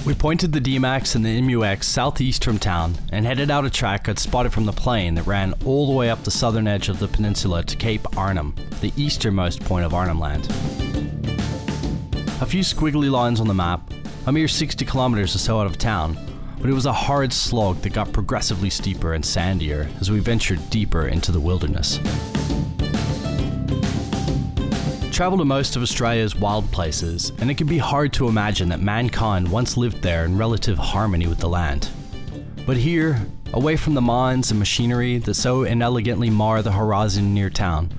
We pointed the D-Max and the MUX southeast from town and headed out a track I'd spotted from the plane that ran all the way up the southern edge of the peninsula to Cape Arnhem, the easternmost point of Arnhem Land. A few squiggly lines on the map, a mere 60 kilometers or so out of town, but it was a hard slog that got progressively steeper and sandier as we ventured deeper into the wilderness. Travel to most of Australia's wild places, and it can be hard to imagine that mankind once lived there in relative harmony with the land. But here, away from the mines and machinery that so inelegantly mar the horizon near town,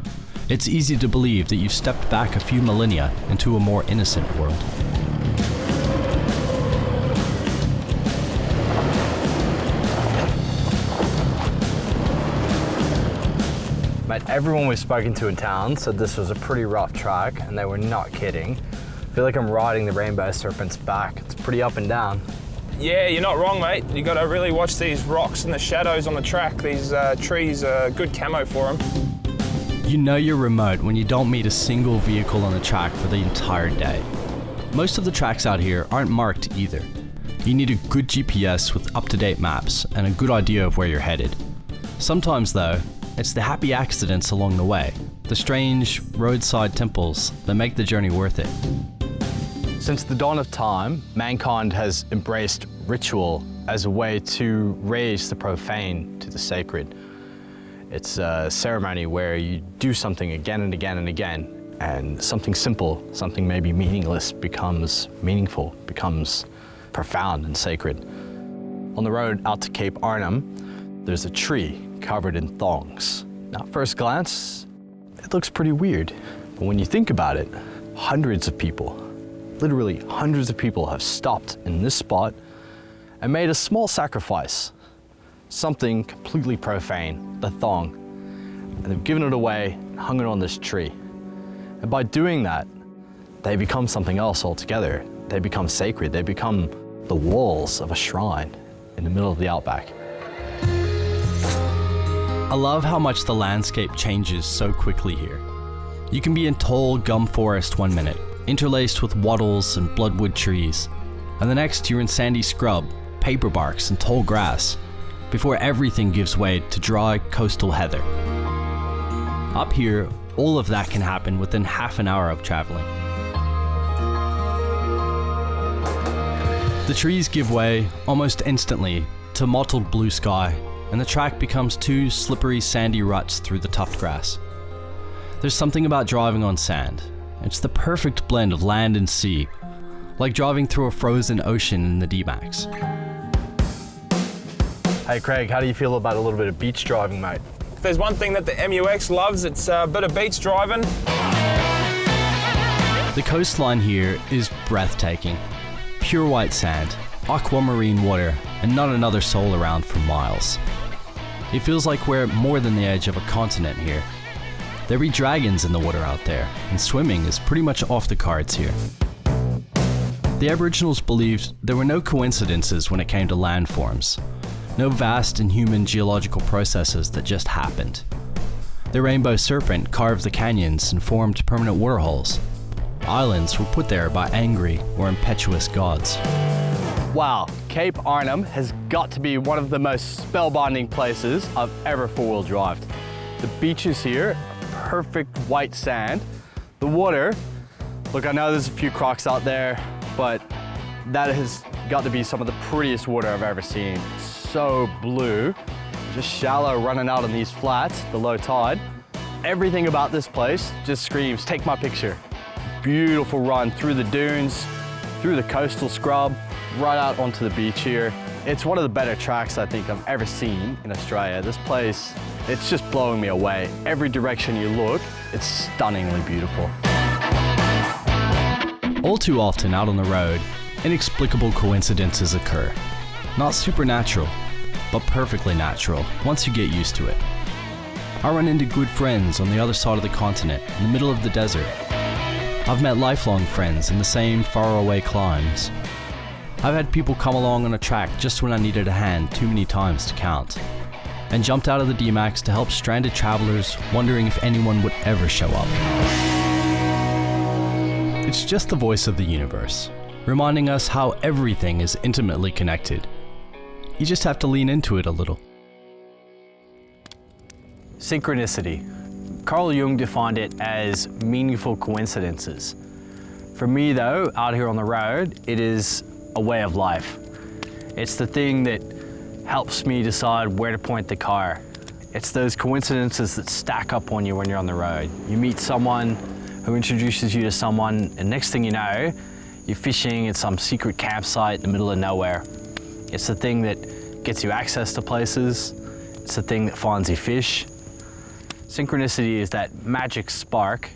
it's easy to believe that you've stepped back a few millennia into a more innocent world. Mate, everyone we've spoken to in town said this was a pretty rough track, and they were not kidding. I feel like I'm riding the Rainbow Serpent's back. It's pretty up and down. Yeah, you're not wrong, mate. You got to really watch these rocks and the shadows on the track. These trees are good camo for them. You know you're remote when you don't meet a single vehicle on the track for the entire day. Most of the tracks out here aren't marked either. You need a good GPS with up-to-date maps and a good idea of where you're headed. Sometimes, though, it's the happy accidents along the way, the strange roadside temples that make the journey worth it. Since the dawn of time, mankind has embraced ritual as a way to raise the profane to the sacred. It's a ceremony where you do something again and again and again, and something simple, something maybe meaningless, becomes meaningful, becomes profound and sacred. On the road out to Cape Arnhem, there's a tree covered in thongs. Now, at first glance, it looks pretty weird, but when you think about it, hundreds of people, literally hundreds of people have stopped in this spot and made a small sacrifice, something completely profane, the thong, and they've given it away and hung it on this tree. And by doing that, they become something else altogether. They become sacred. They become the walls of a shrine in the middle of the outback. I love how much the landscape changes so quickly here. You can be in tall gum forest one minute, interlaced with wattles and bloodwood trees, and the next you're in sandy scrub, paper barks and tall grass, before everything gives way to dry coastal heather. Up here, all of that can happen within half an hour of traveling. The trees give way almost instantly to mottled blue sky, and the track becomes two slippery sandy ruts through the tough grass. There's something about driving on sand. It's the perfect blend of land and sea, like driving through a frozen ocean in the D-Max. Hey Craig, how do you feel about a little bit of beach driving, mate? If there's one thing that the MUX loves, it's a bit of beach driving. The coastline here is breathtaking. Pure white sand, aquamarine water, and not another soul around for miles. It feels like we're more than the edge of a continent here. There be dragons in the water out there, and swimming is pretty much off the cards here. The Aboriginals believed there were no coincidences when it came to landforms, no vast inhuman geological processes that just happened. The Rainbow Serpent carved the canyons and formed permanent waterholes. Islands were put there by angry or impetuous gods. Wow, Cape Arnhem has got to be one of the most spellbinding places I've ever four-wheel drived. The beaches here, perfect white sand. The water, look, I know there's a few crocs out there, but that has got to be some of the prettiest water I've ever seen. So blue, just shallow running out on these flats, the low tide. Everything about this place just screams, take my picture. Beautiful run through the dunes, through the coastal scrub, right out onto the beach here. It's one of the better tracks I think I've ever seen in Australia. This place, it's just blowing me away. Every direction you look, it's stunningly beautiful. All too often out on the road, inexplicable coincidences occur. Not supernatural, but perfectly natural once you get used to it. I run into good friends on the other side of the continent, in the middle of the desert. I've met lifelong friends in the same faraway climes. I've had people come along on a track just when I needed a hand too many times to count, and jumped out of the D-Max to help stranded travelers wondering if anyone would ever show up. It's just the voice of the universe, reminding us how everything is intimately connected. You just have to lean into it a little. Synchronicity. Carl Jung defined it as meaningful coincidences. For me though, out here on the road, it is a way of life. It's the thing that helps me decide where to point the car. It's those coincidences that stack up on you when you're on the road. You meet someone who introduces you to someone, and next thing you know, you're fishing at some secret campsite in the middle of nowhere. It's the thing that gets you access to places. It's the thing that finds you fish. Synchronicity is that magic spark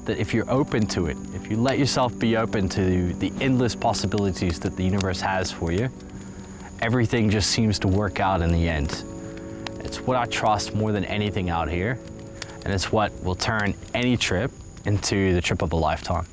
that if you're open to it, if you let yourself be open to the endless possibilities that the universe has for you, everything just seems to work out in the end. It's what I trust more than anything out here, and it's what will turn any trip into the trip of a lifetime.